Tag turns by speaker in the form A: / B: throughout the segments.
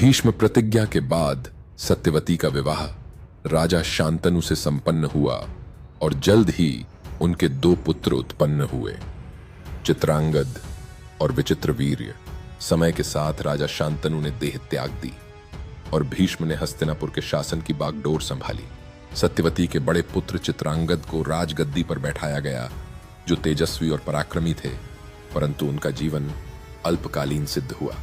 A: भीष्म प्रतिज्ञा के बाद सत्यवती का विवाह राजा शांतनु से संपन्न हुआ और जल्द ही उनके दो पुत्र उत्पन्न हुए, चित्रांगद और विचित्रवीर्य। समय के साथ राजा शांतनु ने देह त्याग दी और भीष्म ने हस्तिनापुर के शासन की बागडोर संभाली। सत्यवती के बड़े पुत्र चित्रांगद को राजगद्दी पर बैठाया गया, जो तेजस्वी और पराक्रमी थे, परंतु उनका जीवन अल्पकालीन सिद्ध हुआ।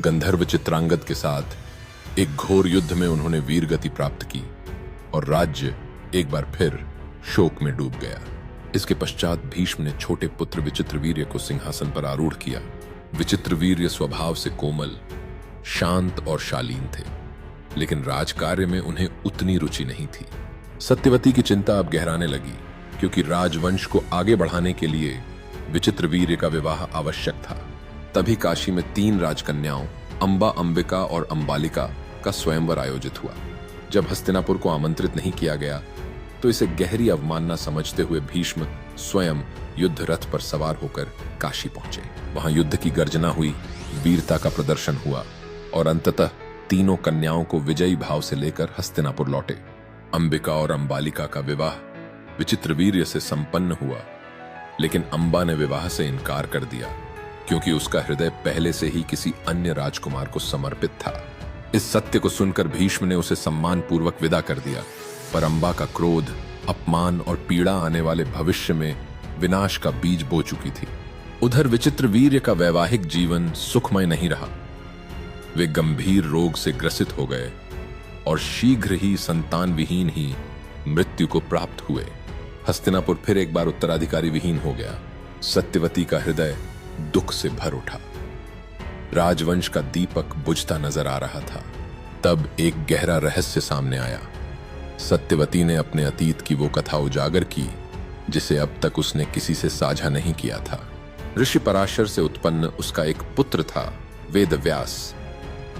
A: गंधर्व चित्रांगद के साथ एक घोर युद्ध में उन्होंने वीरगति प्राप्त की और राज्य एक बार फिर शोक में डूब गया। इसके पश्चात भीष्म ने छोटे पुत्र विचित्रवीर्य को सिंहासन पर आरूढ़ किया। विचित्रवीर्य स्वभाव से कोमल, शांत और शालीन थे, लेकिन राजकार्य में उन्हें उतनी रुचि नहीं थी। सत्यवती की चिंता अब गहराने लगी, क्योंकि राजवंश को आगे बढ़ाने के लिए विचित्रवीर्य का विवाह आवश्यक था। तभी काशी में 3 राजकन्याओं अंबा, अंबिका और अंबालिका का स्वयंवर आयोजित हुआ। जब हस्तिनापुर को आमंत्रित नहीं किया गया तो इसे गहरी अवमानना समझते हुए भीष्म स्वयं युद्ध रथ पर सवार होकर काशी पहुंचे। वहां युद्ध की गर्जना हुई, वीरता का प्रदर्शन हुआ और अंततः तीनों कन्याओं को विजयी भाव से लेकर हस्तिनापुर लौटे। अंबिका और अंबालिका का विवाह विचित्रवीर्य से संपन्न हुआ, लेकिन अंबा ने विवाह से इनकार कर दिया, क्योंकि उसका हृदय पहले से ही किसी अन्य राजकुमार को समर्पित था। इस सत्य को सुनकर भीष्म ने उसे सम्मान पूर्वक विदा कर दिया, पर अंबा का क्रोध, अपमान और पीड़ा आने वाले भविष्य में विनाश का बीज बो चुकी थी। उधर विचित्रवीर्य का वैवाहिक जीवन सुखमय नहीं रहा। वे गंभीर रोग से ग्रसित हो गए और शीघ्र ही संतान विहीन ही मृत्यु को प्राप्त हुए। हस्तिनापुर फिर एक बार उत्तराधिकारी विहीन हो गया। सत्यवती का हृदय दुख से भर उठा। राजवंश का दीपक बुझता नजर आ रहा था। तब एक गहरा रहस्य सामने आया। सत्यवती ने अपने अतीत की वो कथा उजागर की जिसे अब तक उसने किसी से साझा नहीं किया था। ऋषि पराशर से उत्पन्न उसका एक पुत्र था, वेदव्यास,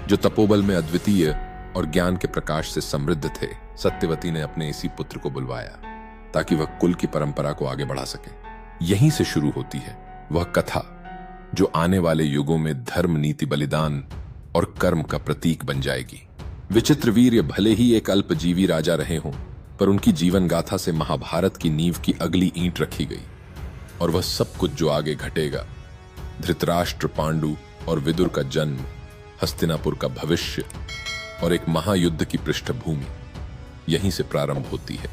A: जो तपोबल में अद्वितीय और ज्ञान के प्रकाश से समृद्ध थे। सत्यवती ने अपने इसी पुत्र को बुलवाया ताकि वह कुल की परंपरा को आगे बढ़ा सके। यहीं से शुरू होती है वह कथा जो आने वाले युगों में धर्म, नीति, बलिदान और कर्म का प्रतीक बन जाएगी। विचित्रवीर्य भले ही एक अल्पजीवी राजा रहे हों, पर उनकी जीवन गाथा से महाभारत की नींव की अगली ईंट रखी गई और वह सब कुछ जो आगे घटेगा, धृतराष्ट्र, पांडु और विदुर का जन्म, हस्तिनापुर का भविष्य और एक महायुद्ध की पृष्ठभूमि, यहीं से प्रारंभ होती है।